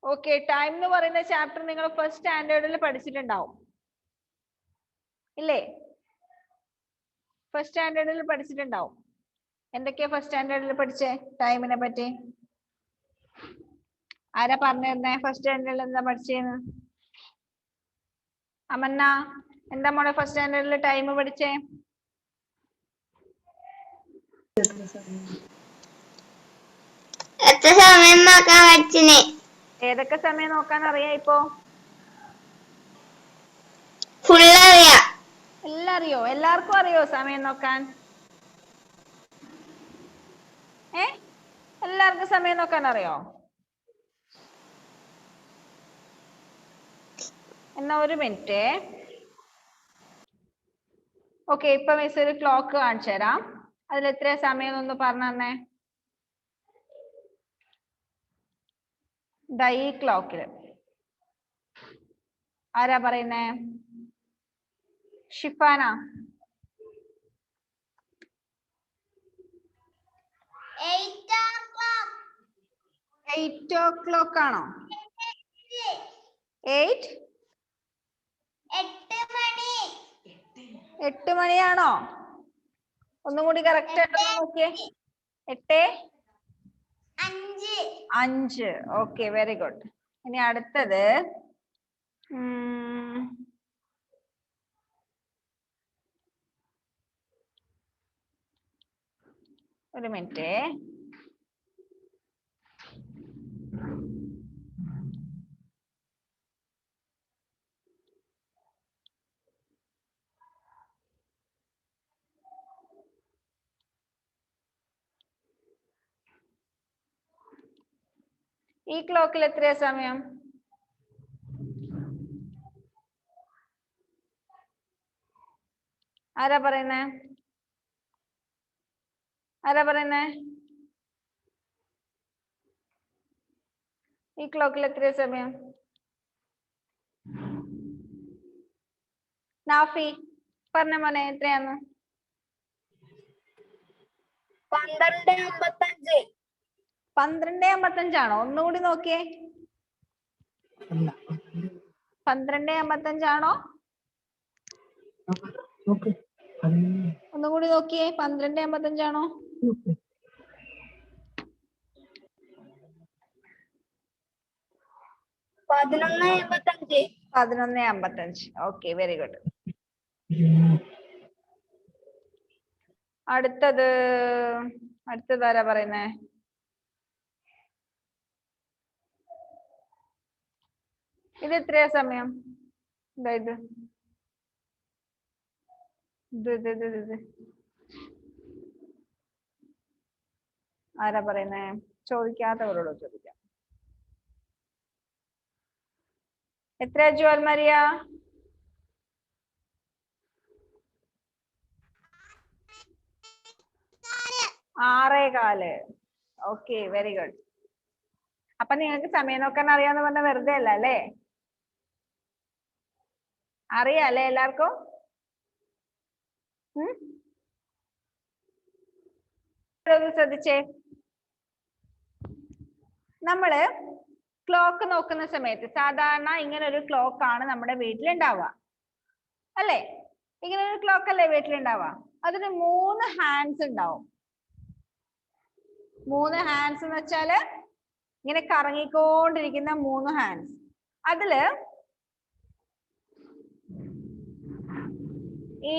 Okay, time എന്ന് പറയുന്ന chapter നിങ്ങൾ ഫസ്റ്റ് സ്റ്റാൻഡേർഡിൽ പഠിച്ചിട്ടുണ്ടാവും ഇല്ലേ? ഫസ്റ്റ് സ്റ്റാൻഡേർഡിൽ പഠിച്ചിട്ടുണ്ടാവും. എന്തൊക്കെയാ ഫസ്റ്റ് സ്റ്റാൻഡേർഡിൽ പഠിച്ചേ ടൈമിനെ പറ്റി? ആരാ പറഞ്ഞിരുന്നേ ഫസ്റ്റ് സ്റ്റാൻഡേർഡിൽ എന്താ പഠിച്ചേന്ന്? അമന്ന, എന്താ മോളെ ഫസ്റ്റ് സ്റ്റാൻഡേർഡിൽ ടൈം പഠിച്ചേ? ഏതൊക്കെ സമയം നോക്കാൻ അറിയാം ഇപ്പോ? എല്ലാം അറിയോ? എല്ലാവർക്കും അറിയോ സമയം നോക്കാൻ? എല്ലാവർക്കും സമയം നോക്കാൻ അറിയോ? എന്നാ ഒരു മിനിറ്റ്. ഓക്കെ, ഇപ്പൊ മിസ് ഒരു ക്ലോക്ക് കാണിച്ചു തരാം. അതിൽ എത്രയാ സമയം ഒന്ന് പറഞ്ഞു തന്നെ. ദാ ഈ ക്ലോക്കില് ആരാ പറയുന്നേ? ഷിഫാന. 8 o'clock ആണോ? 8 മണിയാണോ? ഒന്നും കൂടി കറക്റ്റ് ആയിട്ട് നോക്കിയേ. 8:05. Okay, very good. ഇനി അടുത്തത് ഒരു മിനിറ്റ്. ഈ ക്ലോക്കിൽ എത്രയാ സമയം? ആരാ പറയുന്നേ? ആരാ പറയുന്നേ? ഈ ക്ലോക്കിൽ എത്രയാ സമയം? നാഫി പറഞ്ഞ മോനെ എത്രയാന്ന്? 12:55. 12:55 ആണോ? ഒന്നുകൂടി നോക്കിയേ. 12:55 ആണോ? ഒന്നുകൂടി നോക്കിയേ. 12:55 ആണോ? 11:55. 11:55. Okay, very good. അടുത്തത് ആരാ പറയുന്നേ? ഇത് എത്രയാ സമയം? ഇത് ആരാ പറയുന്നേ? ചോദിക്കാത്തവരോട് ചോദിക്കാം. എത്രയാ Jewel Maria? 6:15. Okay, very good. അപ്പൊ നിങ്ങൾക്ക് സമയം നോക്കാൻ അറിയാന്ന് പറഞ്ഞ വെറുതെ അല്ല അല്ലേ? അറിയാല്ലേ എല്ലാവർക്കും? ശ്രദ്ധിച്ചേ. നമ്മള് ക്ലോക്ക് നോക്കുന്ന സമയത്ത് സാധാരണ ഇങ്ങനെ ഒരു ക്ലോക്ക് ആണ് നമ്മുടെ വീട്ടിലുണ്ടാവുക അല്ലേ? ഇങ്ങനെ ഒരു ക്ലോക്ക് അല്ലേ വീട്ടിലുണ്ടാവുക? അതിന് 3 ഹാൻഡ്സ് ഉണ്ടാവും. 3 ഹാൻഡ്സ് എന്ന് വെച്ചാല് ഇങ്ങനെ കറങ്ങിക്കൊണ്ടിരിക്കുന്ന 3 ഹാൻഡ്സ്. അതില് ഈ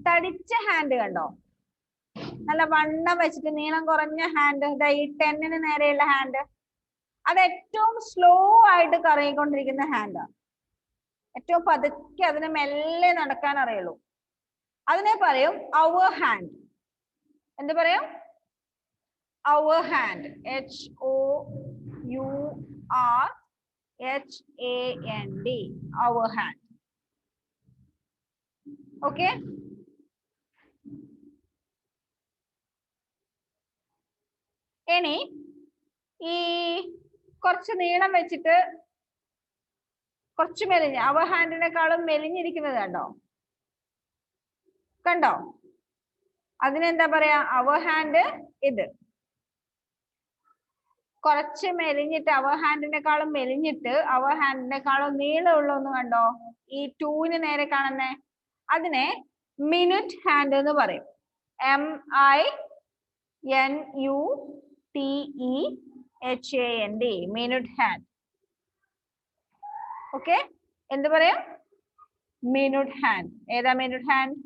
തടിച്ച ഹാൻഡ് കണ്ടോ? നല്ല വണ്ണം വെച്ചിട്ട് നീളം കുറഞ്ഞ ഹാൻഡ്, ഈ 10-ന് നേരെയുള്ള ഹാൻഡ്, അത് ഏറ്റവും സ്ലോ ആയിട്ട് കറങ്ങിക്കൊണ്ടിരിക്കുന്ന ഹാൻഡാണ്. ഏറ്റവും പതുക്കെ അതിന് മെല്ലെ നടക്കാൻ അറിയുള്ളൂ. അതിനെ പറയും അവർ ഹാൻഡ്. എന്ത് പറയും? അവർ ഹാൻഡ്. HOURHAND. അവർ ഹാൻഡ്. ഓക്കെ, ഇനി ഈ കുറച്ച് നീളം വെച്ചിട്ട് കുറച്ച് മെലിഞ്ഞ അവർ ഹാൻഡിനെക്കാളും മെലിഞ്ഞിരിക്കുന്നത് കണ്ടോ? അതിനെന്താ പറയാ? അവർ ഹാൻഡ് ഇത്. കുറച്ച് മെലിഞ്ഞിട്ട് അവർ ഹാൻഡിനെക്കാളും മെലിഞ്ഞിട്ട് അവർ ഹാൻഡിനെക്കാളും നീളമുള്ള ഒന്ന് കണ്ടോ? ഈ 2-ന് നേരെ കാണുന്നേ, അതിനെ മിനുറ്റ് ഹാൻഡ് എന്ന് പറയും. MINUTEHAND, minute hand. ഓക്കെ, എന്ത് പറയാം? Minute hand. ഏതാ മിനുറ്റ് ഹാൻഡ്?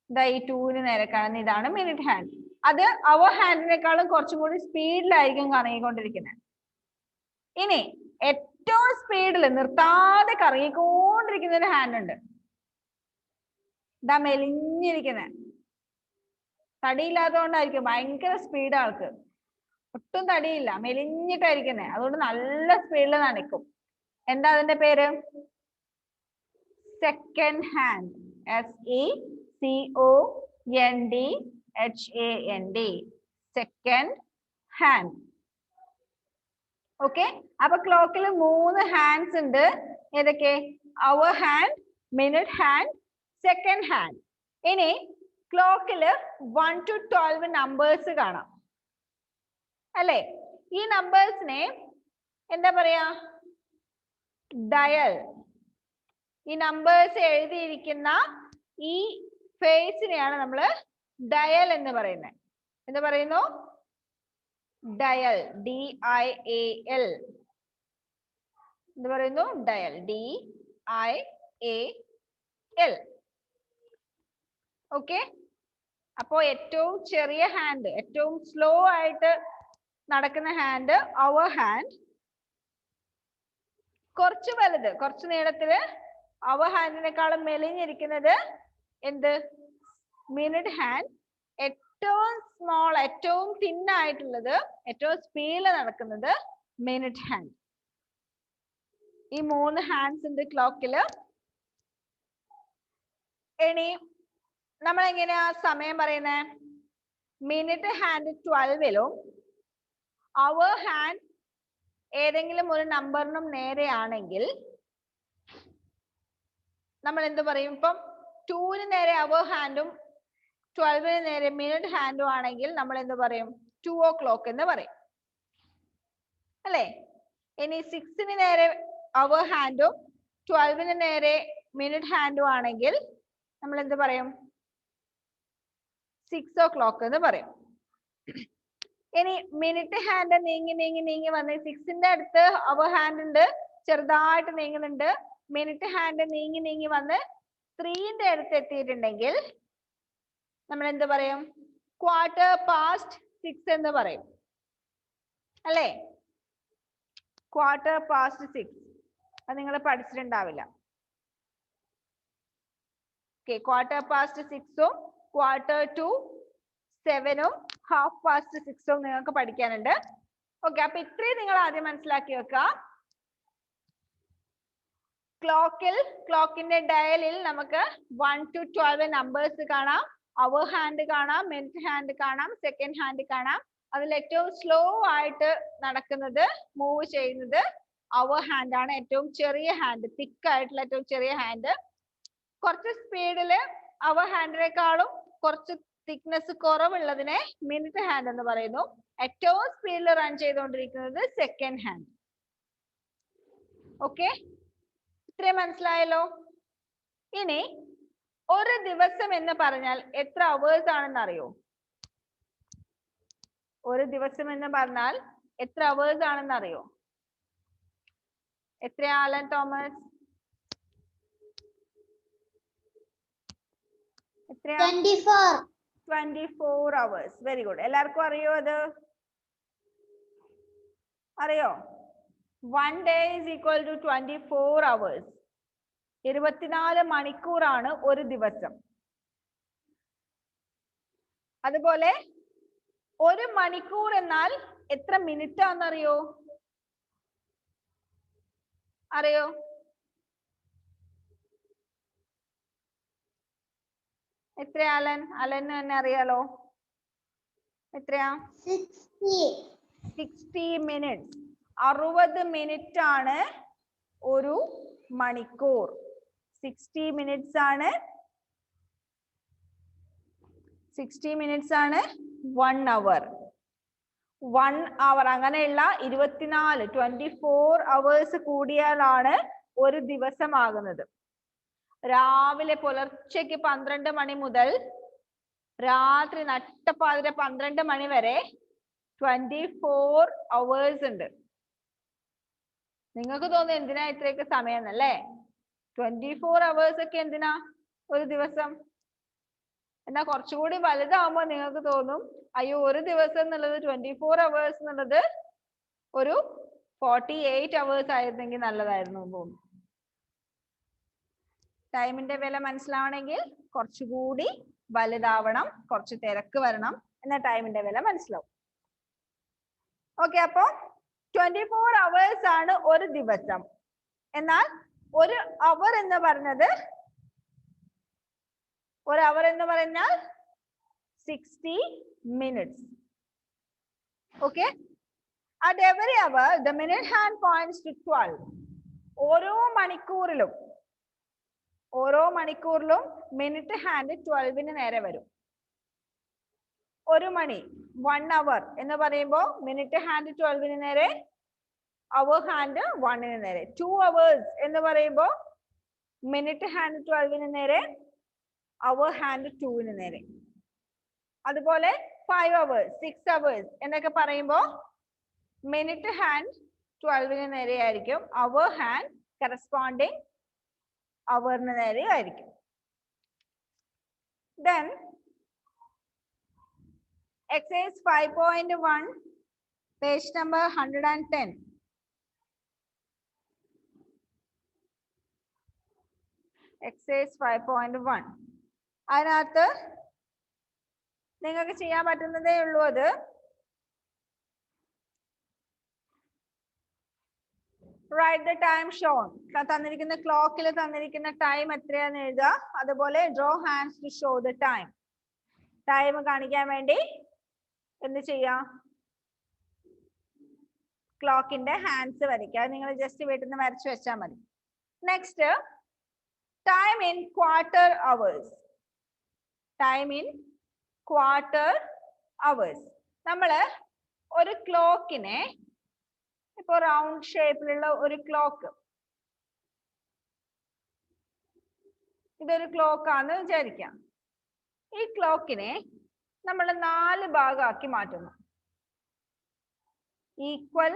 ദാ ഈ 2-ന് നേരെ കാണുന്ന ഇതാണ് മിനുറ്റ് ഹാൻഡ്. അത് അവർ ഹാൻഡിനേക്കാളും കുറച്ചും കൂടി സ്പീഡിലായിരിക്കും കറങ്ങിക്കൊണ്ടിരിക്കുന്നത്. ഇനി ഏറ്റവും സ്പീഡിൽ നിർത്താതെ കറങ്ങിക്കൊണ്ടിരിക്കുന്ന ഒരു ഹാൻഡ് ഉണ്ട്. ഇതാ മെലിഞ്ഞിരിക്കുന്നത്. തടിയില്ലാത്തതുകൊണ്ടായിരിക്കും, ഭയങ്കര സ്പീഡ് ആൾക്ക്. ഒട്ടും തടിയില്ല, മെലിഞ്ഞിട്ടായിരിക്കുന്നത്. അതുകൊണ്ട് നല്ല സ്പീഡിൽ നനക്കും. എന്താ അതിന്റെ പേര്? Second hand. SECONDHAND, second hand. Okay, അപ്പൊ ക്ലോക്കിൽ 3 ഹാൻഡ്സ് ഉണ്ട്. ഏതൊക്കെ? Hour hand, minute hand, second hand. ഇനി ക്ലോക്കിൽ 1 to 12 നമ്പേഴ്സ് കാണാം അല്ലെ? ഈ നമ്പേഴ്സിനെ എന്താ പറയാ? ഡയൽ. ഈ നമ്പേഴ്സ് എഴുതിയിരിക്കുന്ന ഈ ഫേസിനെയാണ് നമ്മൾ ഡയൽ എന്ന് പറയുന്നത്. എന്ത് പറയുന്നു? ഡയൽ. DIAL. എന്ത് പറയുന്നു? ഡയൽ. DIAL. ഓക്കെ, അപ്പോ ഏറ്റവും ചെറിയ ഹാൻഡ്, ഏറ്റവും സ്ലോ ആയിട്ട് നടക്കുന്ന ഹാൻഡ് അവർ ഹാൻഡ്. കുറച്ച് വലുത്, കുറച്ച് നീളത്തില് അവർ ഹാൻഡിനേക്കാളും മെലിഞ്ഞിരിക്കുന്നത് എന്ത്? Minute hand. ഏറ്റവും സ്മോൾ, ഏറ്റവും തിൻ ആയിട്ടുള്ളത്, ഏറ്റവും സ്പീഡിൽ നടക്കുന്നത് മിനിറ്റ് ഹാൻഡ്. ഈ 3 ഹാൻഡ്സ് ഉണ്ട് ക്ലോക്കില്. ഇനി നമ്മൾ എങ്ങനെയാ സമയം പറയുന്നത്? മിനിറ്റ് ഹാൻഡ് 12-ലും അവർ ഹാൻഡ് ഏതെങ്കിലും ഒരു നമ്പറിനും നേരെയാണെങ്കിൽ നമ്മൾ എന്ത് പറയും? ഇപ്പം 2-ന് നേരെ അവർ ഹാൻഡും 12-ന് നേരെ മിനിറ്റ് ഹാൻഡും ആണെങ്കിൽ നമ്മൾ എന്ത് പറയും? 2 o'clock എന്ന് പറയും അല്ലേ? ഇനി 6-ന് നേരെ അവർ ഹാൻഡും 12-ന് നേരെ മിനിറ്റ് ഹാൻഡും ആണെങ്കിൽ നമ്മൾ എന്ത് പറയും? 6 o'clock എന്ന് പറയും. ഇനി മിനിറ്റ് ഹാൻഡ് നീങ്ങി നീങ്ങി നീങ്ങി വന്ന് 6-ന്റെ അടുത്ത് അവർ ഹാൻഡ് ഉണ്ട്, ചെറുതായിട്ട് നീങ്ങുന്നുണ്ട്. മിനിറ്റ് ഹാൻഡ് നീങ്ങി നീങ്ങി വന്ന് 3-ന്റെ അടുത്ത് എത്തിയിട്ടുണ്ടെങ്കിൽ നമ്മൾ എന്ത് പറയും? 6:15 എന്ന് പറയും അല്ലേ? 6:15. അത് നിങ്ങൾ പഠിച്ചിട്ടുണ്ടാവില്ല. ഓക്കെ, 6:15-ഉം 6:45-7-ഉം 6:30 നിങ്ങൾക്ക് പഠിക്കാനുണ്ട്. ഓക്കെ, അപ്പൊ ഇത്രയും നിങ്ങൾ ആദ്യം മനസ്സിലാക്കി വെക്കുക. ക്ലോക്കിന്റെ ഡയലിൽ നമുക്ക് 1 to 12 നമ്പേഴ്സ് കാണാം. അവർ ഹാൻഡ് കാണാം, മിനിറ്റ് ഹാൻഡ് കാണാം, സെക്കൻഡ് ഹാൻഡ് കാണാം. അതിൽ ഏറ്റവും സ്ലോ ആയിട്ട് നടക്കുന്നത്, മൂവ് ചെയ്യുന്നത് അവർ ഹാൻഡ് ആണ്. ഏറ്റവും ചെറിയ ഹാൻഡ്, തിക്ക് ആയിട്ടുള്ള ഏറ്റവും ചെറിയ ഹാൻഡ്. കുറച്ച് സ്പീഡില് അവർ ഹാൻഡിനേക്കാളും കുറച്ച് തിക്നെസ് കുറവുള്ളതിനെ മിനിറ്റ് ഹാൻഡ് എന്ന് പറയുന്നു. ഏറ്റവും സ്പീഡിൽ റൺ ചെയ്തുകൊണ്ടിരിക്കുന്നത് സെക്കൻഡ് ഹാൻഡ്. ഓക്കെ, ഇത്രയും മനസ്സിലായല്ലോ? ഇനി ഒരു ദിവസം എന്ന് പറഞ്ഞാൽ എത്ര അവേഴ്സ് ആണെന്ന് അറിയോ? ഒരു ദിവസം എന്ന് പറഞ്ഞാൽ എത്ര അവേഴ്സ് ആണെന്ന് അറിയോ? എത്രയാ ആലൻ തോമസ്? എത്രയാ? 24 hours. Very good. എല്ലാവർക്കും അറിയോ അത്? അറിയോ? 1 day is equal to 24 hours. 24 മണിക്കൂറാണ് ഒരു ദിവസം. അതുപോലെ 1 മണിക്കൂർ എന്നാൽ എത്ര മിനിറ്റ് ആണെന്നറിയോ? അറിയോ? എത്രയാ അലൻ? അലന് തന്നെ അറിയാലോ. എത്രയാ? 60 മിനിറ്റ്സ്. 60 മിനിറ്റ് ആണ് ഒരു മണിക്കൂർ. 60 മിനിറ്റ്സ് ആണ് 1 hour. 1 hour അങ്ങനെയുള്ള 24 hours കൂടിയാലാണ് ഒരു ദിവസമാകുന്നത്. രാവിലെ പുലർച്ചയ്ക്ക് 12 മണി മുതൽ രാത്രി നട്ടപ്പാതിര 12 മണി വരെ 24 hours ഉണ്ട്. നിങ്ങൾക്ക് തോന്നുന്നു എന്തിനാ ഇത്രയൊക്കെ സമയം എന്നല്ലേ? 24 hours ഒക്കെ എന്തിനാ ഒരു ദിവസം? എന്നാ കുറച്ചുകൂടി വലുതാവുമ്പോൾ നിങ്ങൾക്ക് തോന്നും അയ്യോ ഒരു ദിവസം എന്നുള്ളത് 24 hours എന്നുള്ളത് ഒരു 48 hours ആയിരുന്നെങ്കിൽ നല്ലതായിരുന്നു തോന്നും. ടൈമിന്റെ വില മനസ്സിലാവണമെങ്കിൽ കുറച്ചുകൂടി വലുതാവണം, കുറച്ച് തിരക്ക് വരണം, എന്നാൽ ടൈമിന്റെ വില മനസ്സിലാവും. ഓക്കെ, അപ്പോ 24 hours ആണ് ഒരു ദിവസം. എന്നാൽ ഒരു അവർ എന്ന് പറഞ്ഞത് ഒരു അവർ എന്ന് പറഞ്ഞാൽ 60 minutes. Okay, at every hour the minute hand points to 12. ഓരോ മണിക്കൂറിലും മിനിറ്റ് ഹാൻഡ് 12 നേരെ വരും. ഒരു മണി 1 hour എന്ന് പറയുമ്പോൾ മിനിറ്റ് ഹാൻഡ് 12 നേരെ, അവർ ഹാൻഡ് 1 നേരെ. 2 hours എന്ന് പറയുമ്പോൾ മിനിറ്റ് ഹാൻഡ് 12 നേരെ, അവർ ഹാൻഡ് 2 നേരെ. അതുപോലെ 5 hours 6 hours എന്നൊക്കെ പറയുമ്പോൾ മിനിറ്റ് ഹാൻഡ് 12 നേരെ ആയിരിക്കും, അവർ ഹാൻഡ് കറസ്പോണ്ടിങ് അവറിന് നേരെ ആയിരിക്കും. Then exercise 5.1 page number 110. exercise 5.1 അതിനകത്ത് നിങ്ങൾക്ക് ചെയ്യാൻ പറ്റുന്നതേ ഉള്ളൂ. അത് write the time shown. തന്നിരിക്കുന്ന ക്ലോക്കിൽ തന്നിരിക്കുന്ന ടൈം എത്രയാന്ന് എഴുതുക. അതുപോലെ draw hands to show the time. Time കാണിക്കാൻ വേണ്ടി എന്ത് ചെയ്യാം? ക്ലോക്കിന്റെ ഹാൻഡ്സ് വരയ്ക്കുക. നിങ്ങൾ ജസ്റ്റ് വീട്ടിൽ നിന്ന് വരച്ചു വെച്ചാൽ മതി. Next, time in quarter hours. Time in quarter hours. നമ്മള് ഒരു ക്ലോക്കിനെ ഇപ്പൊ റൗണ്ട് ഷേപ്പിലുള്ള ഒരു ക്ലോക്ക്, ഇതൊരു ക്ലോക്ക് ആണെന്ന് വിചാരിക്കാം. ഈ ക്ലോക്കിനെ നമ്മൾ 4 ഭാഗമാക്കി മാറ്റുന്നു. ഈക്വൽ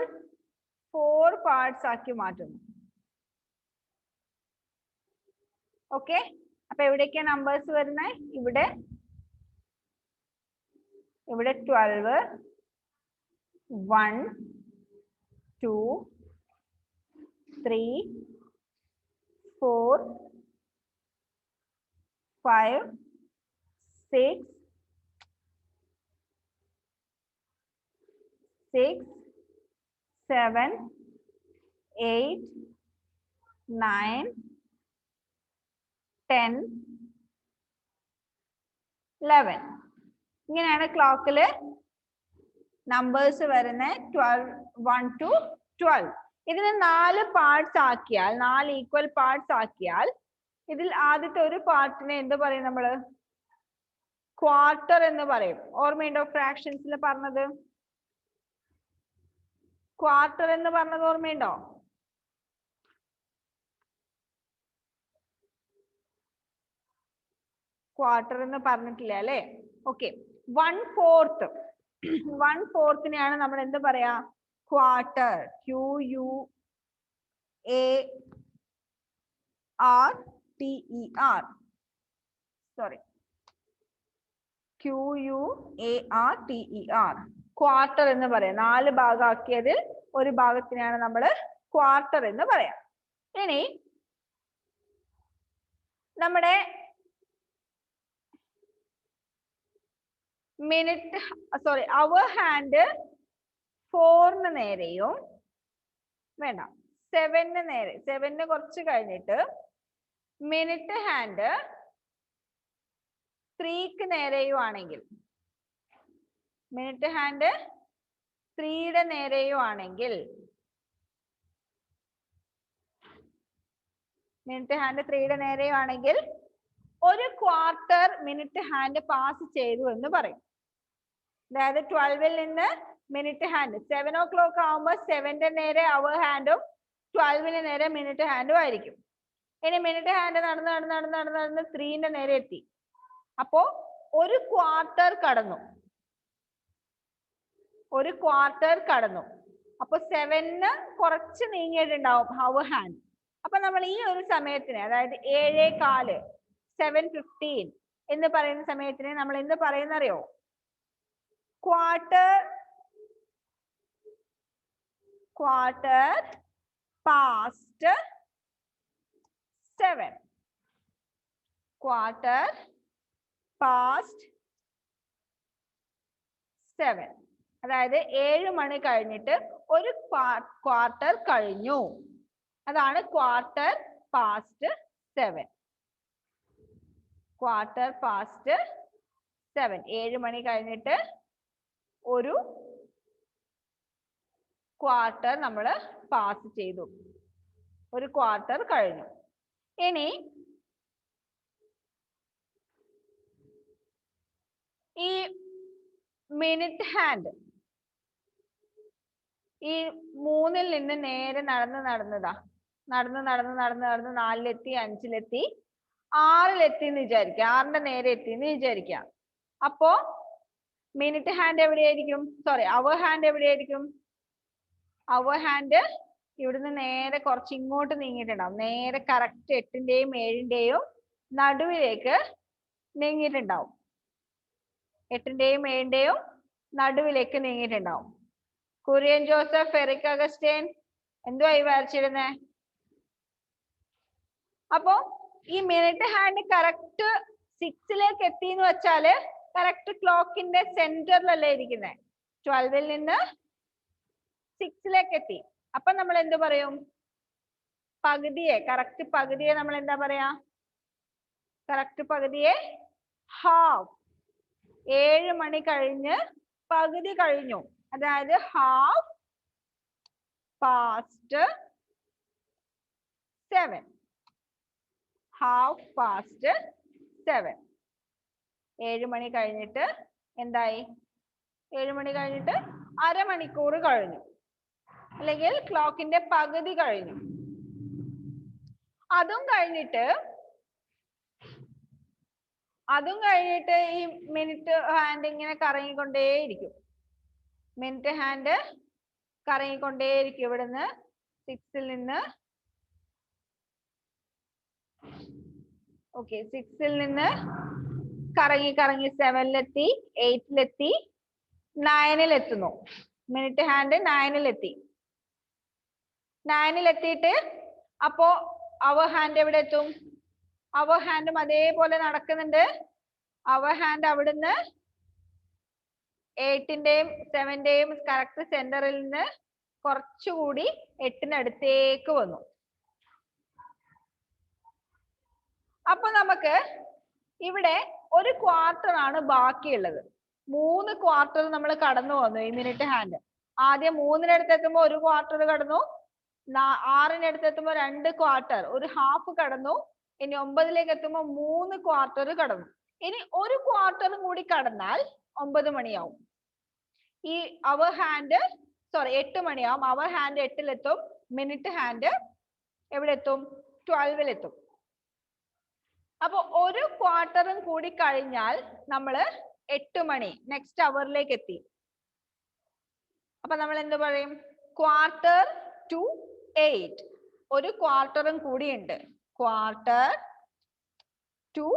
4 പാർട്സ് ആക്കി മാറ്റുന്നു. ഓക്കെ, അപ്പൊ എവിടേക്കാണ് നമ്പേഴ്സ് വരുന്നത്? ഇവിടെ 12, 1, 2, 3, 4, 5, 6, 7, 8, 9, 10, 11. ഇങ്ങനെയാണ് ക്ലോക്കില് നമ്പേഴ്സ് വരുന്നത്. 12, 1 to 12. ഇതിനെ 4 പാർട്സ് ആക്കിയാൽ, 4 ഈക്വൽ പാർട്സ് ആക്കിയാൽ, ഇതിൽ ആദ്യത്തെ ഒരു പാർട്ടിനെ എന്ത് പറയും നമ്മള്? ക്വാർട്ടർ എന്ന് പറയും. ഓർമ്മയുണ്ടോ ഫ്രാക്ഷൻസിൽ പറഞ്ഞത്? ക്വാർട്ടർ എന്ന് പറഞ്ഞത് ഓർമ്മയുണ്ടോ? ക്വാർട്ടർ എന്ന് പറഞ്ഞിട്ടില്ല അല്ലെ? ഓക്കെ, 1/4. 1/4നെയാണ് നമ്മൾ എന്ത് പറയാ? Quarter. QUARTER. Sorry, QUARTER. Quarter എന്ന് പറയാം. 4 ഭാഗമാക്കിയതിൽ ഒരു ഭാഗത്തിനെയാണ് നമ്മൾ ക്വാർട്ടർ എന്ന് പറയാം. ഇനി നമ്മുടെ മിനിറ്റ്, സോറി, അവർ ഹാൻഡ് 4 നേരെയും വേണ്ട, 7 നേരെ, 7 കുറച്ച് കഴിഞ്ഞിട്ട് മിനിറ്റ് ഹാൻഡ് 3 നേരെയും ആണെങ്കിൽ, മിനിറ്റ് ഹാൻഡ് 3 നേരെയും ആണെങ്കിൽ, മിനിറ്റ് ഹാൻഡ് 3 നേരെയും ആണെങ്കിൽ ഒരു ക്വാർട്ടർ മിനിറ്റ് ഹാൻഡ് പാസ് ചെയ്തു എന്ന് പറയും. അതായത് 12ൽ നിന്ന് മിനിറ്റ് ഹാൻഡ്. 7 o'clock ആവുമ്പോൾ 7ന്റെ നേരെ അവർ ഹാൻഡും 12ന് നേരെ മിനിറ്റ് ഹാൻഡും ആയിരിക്കും. ഇനി മിനിറ്റ് ഹാൻഡ് നടന്ന് നടന്ന് നടന്ന് നടന്ന് നടന്ന് 3ന്റെ നേരെ എത്തി. അപ്പോ ഒരു ക്വാർട്ടർ കടന്നു. ഒരു ക്വാർട്ടർ കടന്നു. അപ്പൊ 7ന് കുറച്ച് നീങ്ങിയിട്ടുണ്ടാവും അവർ ഹാൻഡ്. അപ്പൊ നമ്മൾ ഈ ഒരു സമയത്തിന്, അതായത് 7:15 7:15 എന്ന് പറയുന്ന സമയത്തിന് നമ്മൾ എന്ത് പറയുന്നറിയോ? Quarter past 7. Quarter past 7. അതായത് 7 മണി കഴിഞ്ഞിട്ട് ഒരു ക്വാർട്ടർ കഴിഞ്ഞു. അതാണ് ക്വാർട്ടർ പാസ്റ്റ് 7. Quarter past 7. 7 മണി കഴിഞ്ഞിട്ട് ഒരു ക്വാർട്ടർ നമ്മൾ പാസ് ചെയ്തു. ഒരു ക്വാർട്ടർ കഴിഞ്ഞു. ഇനി ഈ മിനിറ്റ് ഹാൻഡ് ഈ 3ൽ നിന്ന് നേരെ നടന്ന് നടന്നതാ. നടന്ന് നടന്ന് നടന്ന് നടന്ന് 4-ലെത്തി, 5-ലെത്തി, 6-ലെത്തി എന്ന് വിചാരിക്കുക. 6ന്റെ നേരെ എത്തി എന്ന് വിചാരിക്കുക. അപ്പോ മിനിറ്റ് ഹാൻഡ് എവിടെയായിരിക്കും? സോറി, അവർ ഹാൻഡ് എവിടെയായിരിക്കും? അവർ ഹാൻഡ് ഇവിടുന്ന് നേരെ കുറച്ച് ഇങ്ങോട്ട് നീങ്ങിയിട്ടുണ്ടാവും. നേരെ കറക്റ്റ് 8ന്റെയും 7ന്റെയും നടുവിലേക്ക് നീങ്ങിയിട്ടുണ്ടാവും. 8ന്റെയും 7ന്റെയും നടുവിലേക്ക് നീങ്ങിയിട്ടുണ്ടാവും. കുര്യൻ ജോസഫ്, എറിക് അഗസ്റ്റ്യൻ, എന്തുവാ ഈ വരച്ചിടുന്നേ? അപ്പോ ഈ മിനിറ്റ് ഹാൻഡ് കറക്റ്റ് 6ലേക്ക് എത്തി എന്ന് വെച്ചാല് കറക്റ്റ് ക്ലോക്കിന്റെ സെന്ററിലല്ലേ ഇരിക്കുന്നത്. 12ൽ നിന്ന് 6ലേക്ക് എത്തി. അപ്പൊ നമ്മൾ എന്ത് പറയും? പകുതിയെ, കറക്റ്റ് പകുതിയെ നമ്മൾ എന്താ പറയാ? Correct പകുതിയെ half. 7 മണി കഴിഞ്ഞ് പകുതി കഴിഞ്ഞു. അതായത് ഹാഫ് പാസ്റ്റ് 7. Half past 7. 7 മണി കഴിഞ്ഞിട്ട് എന്തായി? 7 മണി കഴിഞ്ഞിട്ട് അരമണിക്കൂർ കഴിഞ്ഞു, അല്ലെങ്കിൽ ക്ലോക്കിന്റെ പകുതി കഴിഞ്ഞു. അതും കഴിഞ്ഞിട്ട് ഈ മിനിറ്റ് ഹാൻഡ് ഇങ്ങനെ കറങ്ങിക്കൊണ്ടേയിരിക്കും. Minute hand കറങ്ങിക്കൊണ്ടേയിരിക്കും. ഇവിടുന്ന് 6ൽ നിന്ന് 6ൽ നിന്ന് കറങ്ങി കറങ്ങി 7ലെത്തി, 8ലെത്തി, 9ലെത്തുന്നു. Minute hand 9ലെത്തി. 9ലെത്തിയിട്ട് അപ്പോ അവർ ഹാൻഡ് എവിടെ എത്തും? അവർ ഹാൻഡും അതേപോലെ നടക്കുന്നുണ്ട്. അവർ ഹാൻഡ് അവിടുന്ന് 8ന്റെയും 7ന്റെയും കറക്റ്റ് സെന്ററിൽ നിന്ന് കുറച്ചുകൂടി 8നടുത്തേക്ക് വന്നു. അപ്പൊ നമുക്ക് ഇവിടെ ഒരു ക്വാർട്ടർ ആണ് ബാക്കിയുള്ളത്. 3 ക്വാർട്ടർ നമ്മൾ കടന്നു വന്നു ഈ മിനിറ്റ് ഹാൻഡ്. ആദ്യം 3-നടുത്ത് എത്തുമ്പോൾ ഒരു ക്വാർട്ടർ കടന്നു. 6-നടുത്ത് എത്തുമ്പോൾ 2 ക്വാർട്ടർ, ഒരു ഹാഫ് കടന്നു. ഇനി 9ലേക്ക് എത്തുമ്പോൾ 3 ക്വാർട്ടർ കടന്നു. ഇനി ഒരു ക്വാർട്ടറും കൂടി കടന്നാൽ 9 മണിയാവും. ഈ അവർ ഹാൻഡ് 8 മണിയാവും. അവർ ഹാൻഡ് 8ലെത്തും. മിനിറ്റ് ഹാൻഡ് എവിടെ എത്തും? 12ലെത്തും. അപ്പൊ ഒരു ക്വാർട്ടറും കൂടി കഴിഞ്ഞാൽ നമ്മള് 8 മണി നെക്സ്റ്റ് അവറിലേക്ക് എത്തി. അപ്പൊ നമ്മൾ എന്ത് പറയും? Quarter to 8. ഒരു ക്വാർട്ടറും കൂടി ഉണ്ട്. Quarter to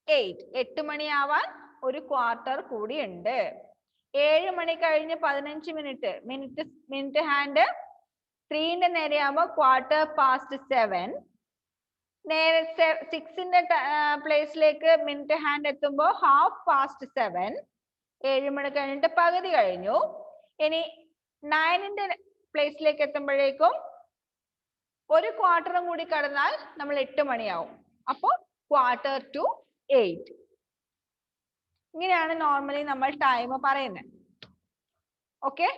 8. 8 മണിയാവാൻ ഒരു ക്വാർട്ടർ കൂടി ഉണ്ട്. 7 മണി കഴിഞ്ഞ് 15 മിനിറ്റ് ഹാൻഡ് 3ന്റെ നേരെയാകുമ്പോൾ ക്വാർട്ടർ പാസ്റ്റ് 7. നേരെ 6ന്റെ പ്ലേസിലേക്ക് മിനിറ്റ് ഹാൻഡ് എത്തുമ്പോൾ ഹാഫ് പാസ്റ്റ് 7. 7 മണി കഴിഞ്ഞിട്ട് പകുതി കഴിഞ്ഞു. ഇനി 9ന്റെ പ്ലേസിലേക്ക് എത്തുമ്പോഴേക്കും ഒരു ക്വാർട്ടറും കൂടി കടന്നാൽ നമ്മൾ 8 മണിയാവും. അപ്പോ ക്വാർട്ടർ ടു 8. ഇങ്ങനെയാണ് നോർമലി നമ്മൾ ടൈം പറയുന്നത്. Okay,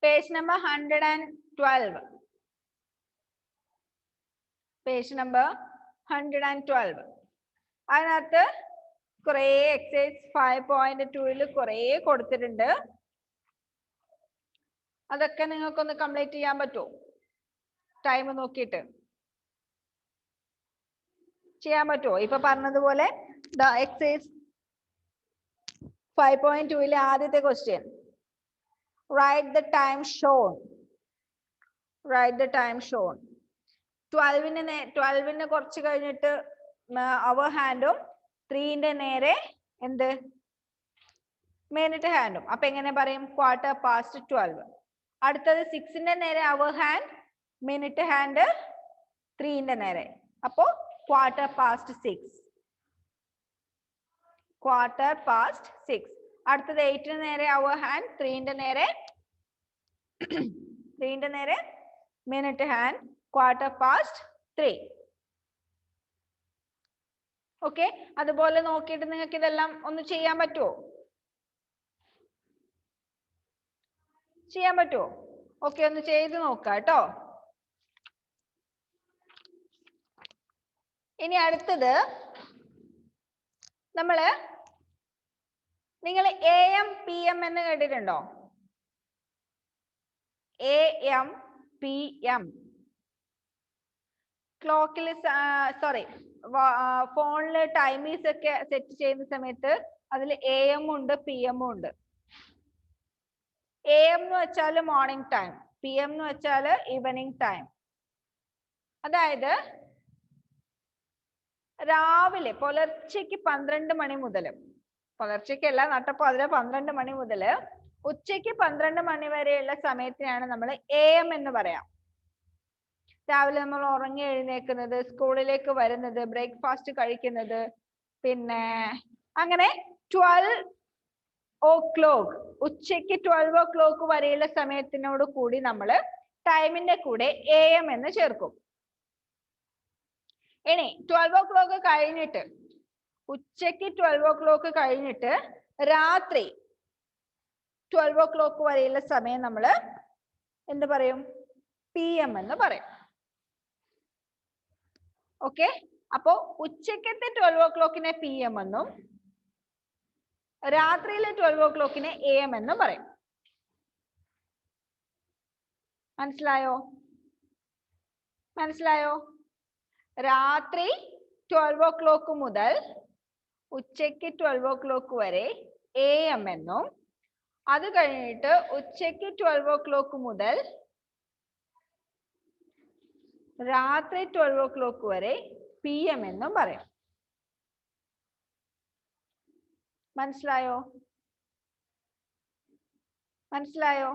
page number 112. Page number 112. അതിനകത്ത് കുറെ എക്സസൈസ് 5.2 കുറെ കൊടുത്തിട്ടുണ്ട്. അതൊക്കെ നിങ്ങൾക്കൊന്ന് കംപ്ലീറ്റ് ചെയ്യാൻ പറ്റുമോ? ടൈം നോക്കിയിട്ട് ചെയ്യാൻ പറ്റുമോ? ഇപ്പൊ പറഞ്ഞതുപോലെ എക്സസൈസ് 5.2 ആദ്യത്തെ question, write the time shown. Write the time shown. 12 കുറച്ച് കഴിഞ്ഞിട്ട് അവർ ഹാൻഡും 3 നേരെ എന്ത് മിനിറ്റ് ഹാൻഡും. അപ്പൊ എങ്ങനെ പറയും? 12:15. അടുത്തത് 6 നേരെ അവർ ഹാൻഡ്, മിനിറ്റ് ഹാൻഡ് 3 നേരെ. അപ്പോ 6:15. 6:15. അടുത്തത് 8 നേരെ അവർ ഹാൻഡ്, 3 നേരെ മിനിറ്റ് ഹാൻഡ്, 3:15. ഓക്കെ, അതുപോലെ നോക്കിയിട്ട് നിങ്ങൾക്ക് ഇതെല്ലാം ഒന്ന് ചെയ്യാൻ പറ്റുമോ? ചെയ്യാൻ പറ്റുമോ? ഓക്കെ, ഒന്ന് ചെയ്ത് നോക്കാം കേട്ടോ. ഇനി അടുത്തത് നിങ്ങൾ AM PM എന്ന് കേട്ടിട്ടുണ്ടോ? AM PM. ക്ലോക്കിൽ സോറി ഫോണില് ടൈമീസ് ഒക്കെ സെറ്റ് ചെയ്യുന്ന സമയത്ത് അതിൽ AM ഉണ്ട് PM ഉണ്ട്. AM എന്ന് വെച്ചാൽ മോർണിംഗ് ടൈം, PM എന്ന് വെച്ചാൽ ഈവനിങ് ടൈം. അതായത് രാവിലെ പുലർച്ചയ്ക്ക് 12 മണി മുതൽ, പുലർച്ചയ്ക്കല്ല നട്ടപ്പാതിര 12 മണി മുതൽ ഉച്ചയ്ക്ക് 12 മണി വരെയുള്ള സമയത്തിനാണ് നമ്മൾ AM എന്ന് പറയാം. രാവിലെ നമ്മൾ ഉറങ്ങി എഴുന്നേക്കുന്നത്, സ്കൂളിലേക്ക് വരുന്നത്, ബ്രേക്ക്ഫാസ്റ്റ് കഴിക്കുന്നത്, പിന്നെ അങ്ങനെ 12 o'clock, ഉച്ചയ്ക്ക് 12 o'clock വരെയുള്ള സമയത്തിനോട് കൂടി നമ്മൾ ടൈമിന്റെ കൂടെ AM എന്ന് ചേർക്കും. ഇനി 12 o'clock കഴിഞ്ഞിട്ട്, ഉച്ചയ്ക്ക് 12 o'clock കഴിഞ്ഞിട്ട് രാത്രി 12 o'clock വരെയുള്ള സമയം നമ്മൾ എന്ത് പറയും? PM എന്ന് പറയും. ഓക്കെ, അപ്പോ ഉച്ചക്കത്തെ 12 o'clock PM എന്നും രാത്രിയിലെ 12 o'clock AM എന്നും പറയും. മനസ്സിലായോ? മനസ്സിലായോ? രാത്രി 12 o'clock മുതൽ ഉച്ചയ്ക്ക് 12 o'clock വരെ AM എന്നും, അത് കഴിഞ്ഞിട്ട് ഉച്ചയ്ക്ക് 12 o'clock മുതൽ രാത്രി 12 o'clock വരെ PM എന്നും പറയും. മനസ്സിലായോ? മനസ്സിലായോ?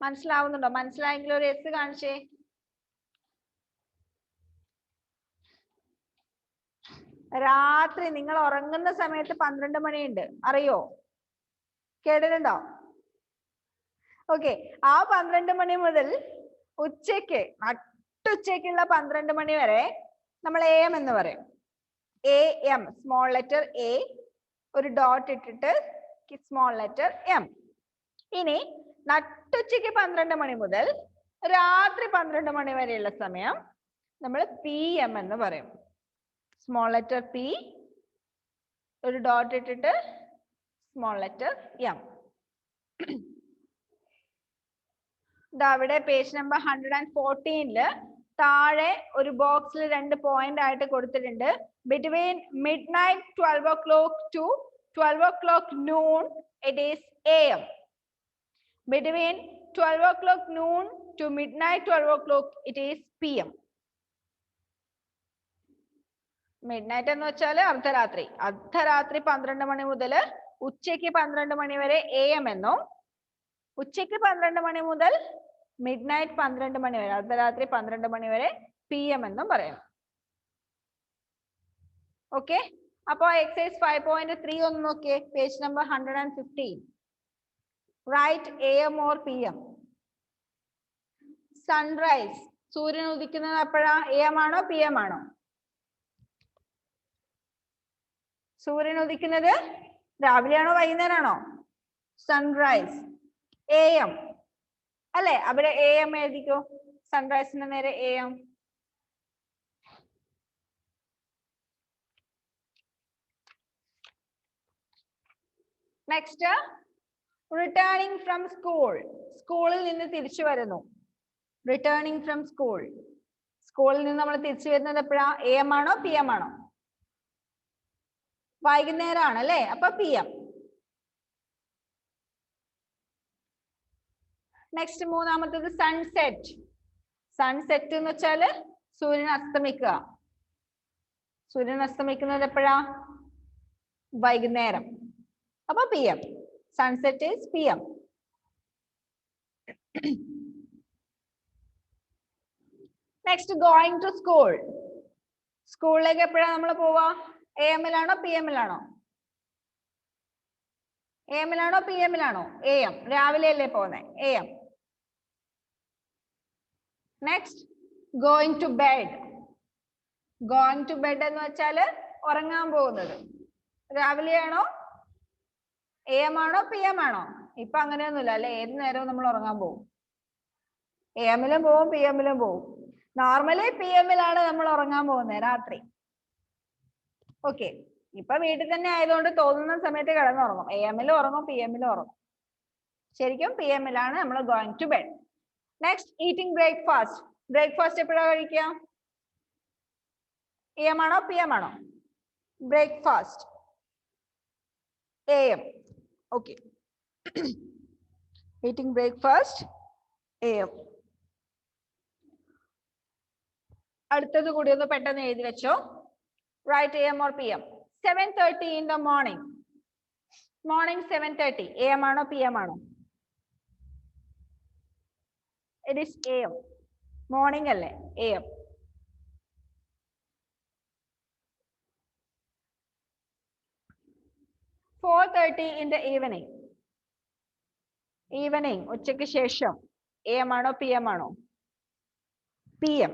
മനസ്സിലാവുന്നുണ്ടോ? മനസ്സിലായെങ്കിൽ ഒരു S കാണിച്ചേ. രാത്രി നിങ്ങൾ ഉറങ്ങുന്ന സമയത്ത് 12 മണിയുണ്ട്, അറിയോ? കേട്ടിട്ടുണ്ടോ? ഓക്കെ, ആ 12 മണി മുതൽ ഉച്ചയ്ക്ക് നട്ടുച്ചയ്ക്കുള്ള 12 മണി വരെ നമ്മൾ AM എന്ന് പറയും. AM, സ്മോൾ ലെറ്റർ A, ഒരു ഡോട്ട് ഇട്ടിട്ട് സ്മോൾ ലെറ്റർ M. ഇനി നട്ടുച്ചയ്ക്ക് 12 മണി മുതൽ രാത്രി 12 മണി വരെയുള്ള സമയം നമ്മൾ PM എന്ന് പറയും. സ്മോൾ ലെറ്റർ P, ഒരു ഡോട്ട് ഇട്ടിട്ട് സ്മോൾ ലെറ്റർ M. അവിടെ പേജ് നമ്പർ 114 താഴെ ഒരു ബോക്സിൽ 2 പോയിന്റ് ആയിട്ട് കൊടുത്തിട്ടുണ്ട്. Between midnight 12 o'clock to 12 o'clock noon it is AM. Between 12 o'clock noon to midnight 12 o'clock it is PM. Midnight എന്ന് വെച്ചാൽ അർദ്ധരാത്രി. അർദ്ധരാത്രി 12 മണി മുതൽ ഉച്ചയ്ക്ക് 12 മണി വരെ AM എന്നും, ഉച്ചയ്ക്ക് 12 മണി മുതൽ മിഡ്നൈറ്റ് 12 മണി വരെ, അർദ്ധരാത്രി 12 മണി വരെ PM എന്നും പറയും. ഓക്കെ, അപ്പോ എക്സസൈസ് 5.3 ഒന്ന് നോക്കിയേ. Page number 115. Write AM or PM. Sunrise, സൂര്യൻ ഉദിക്കുന്നത് എപ്പോഴാ? AM ആണോ PM ആണോ? സൂര്യൻ ഉദിക്കുന്നത് രാവിലെയാണോ വൈകുന്നേരമാണോ? സൺറൈസ് AM അല്ലെ? അവിടെ AM എഴുതിക്കോ. സൺറൈസിന്റെ നേരെ AM. Next returning from school. സ്കൂളിൽ നിന്ന് തിരിച്ചു വരുന്നു. Returning from school. സ്കൂളിൽ നിന്ന് നമ്മൾ തിരിച്ചു വരുന്നത് എപ്പോഴാ? AM ആണോ PM ആണോ? വൈകുന്നേരം ആണ് അല്ലേ? അപ്പൊ PM. നെക്സ്റ്റ് മൂന്നാമത്തേത് സൺസെറ്റ്. സൺസെറ്റ് എന്ന് വെച്ചാല് സൂര്യൻ അസ്തമിക്കുക. സൂര്യൻ അസ്തമിക്കുന്നത് എപ്പോഴാ? വൈകുന്നേരം. അപ്പൊ PM. Sunset is PM. Next going to school. സ്കൂളിലേക്ക് എപ്പോഴാണ് നമ്മൾ പോവാ? AM ലാണോ PM ലാണോ? AM ലാണോ PM ലാണോ? AM. രാവിലെ അല്ലേ പോകുന്നത്? AM. Next going to bed. Going to bed എന്ന് വെച്ചാല് ഉറങ്ങാൻ പോകുന്നത്. രാവിലെയാണോ? AM ആണോ PM ആണോ? ഇപ്പൊ അങ്ങനെയൊന്നുമില്ല അല്ലെ? ഏത് നേരവും നമ്മൾ ഉറങ്ങാൻ പോകും. AM ലും പോവും PM ലും പോവും. നോർമലി PM ലാണ് നമ്മൾ ഉറങ്ങാൻ പോകുന്നത് രാത്രി. ഓക്കെ, ഇപ്പൊ വീട്ടിൽ തന്നെ ആയതുകൊണ്ട് തോന്നുന്ന സമയത്ത് കിടന്നുറങ്ങും. AM ലും ഉറങ്ങും PM ലും ഉറങ്ങും. ശരിക്കും PM ലാണ് നമ്മൾ going to bed. Next eating breakfast. Breakfast എപ്പോഴാണ് കഴിക്കുക? AM ആണോ PM ആണോ? Breakfast AM. Okay, eating breakfast AM. അടുത്തത് കൂടി ഒന്ന് പെട്ടെന്ന് എഴുതി വെച്ചോ. Write AM or PM. 7:30 in the morning. Morning 7:30. AM ആണോ PM ആണോ? It is AM. Morning അല്ലേ? AM. "4:30 in the evening." Evening, ഉച്ചയ്ക്ക് ശേഷം. AM ആണോ PM ആണോ? PM.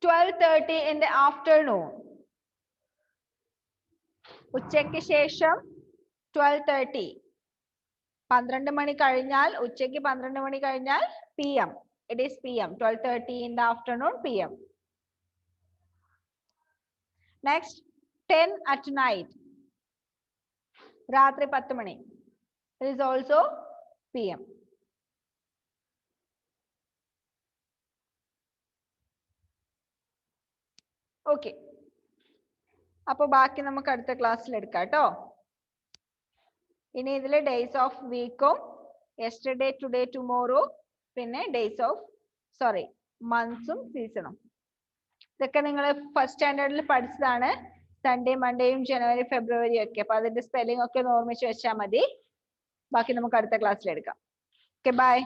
12:30 in the afternoon. ഉച്ചയ്ക്ക് ശേഷം 12:30. 12 മണി കഴിഞ്ഞാൽ, ഉച്ചയ്ക്ക് 12 മണി കഴിഞ്ഞാൽ PM. It is PM. 12:30 in the afternoon, PM. Next, 10 at night. രാത്രി 10 മണി. It is also PM. Okay, അപ്പൊ ബാക്കി നമുക്ക് അടുത്ത ക്ലാസ്സിൽ എടുക്കാം കേട്ടോ. ഇനി ഇതിൽ ഡേയ്സ് ഓഫ് വീക്കും യെസ്റ്റർഡേ, ടുഡേ, ടുമോറോ, പിന്നെ ഡേയ്സ് ഓഫ് മന്ത്സും സീസണും. ഇതൊക്കെ നിങ്ങൾ ഫസ്റ്റ് സ്റ്റാൻഡേർഡിൽ പഠിച്ചതാണ്. സൺഡേ, മൺഡേയും ജനുവരി, ഫെബ്രുവരി ഒക്കെ. അപ്പൊ അതിന്റെ സ്പെല്ലിംഗ് ഒക്കെ ഓർമ്മിച്ച് വെച്ചാൽ മതി. ബാക്കി നമുക്ക് അടുത്ത ക്ലാസ്സിൽ എടുക്കാം. Okay, by.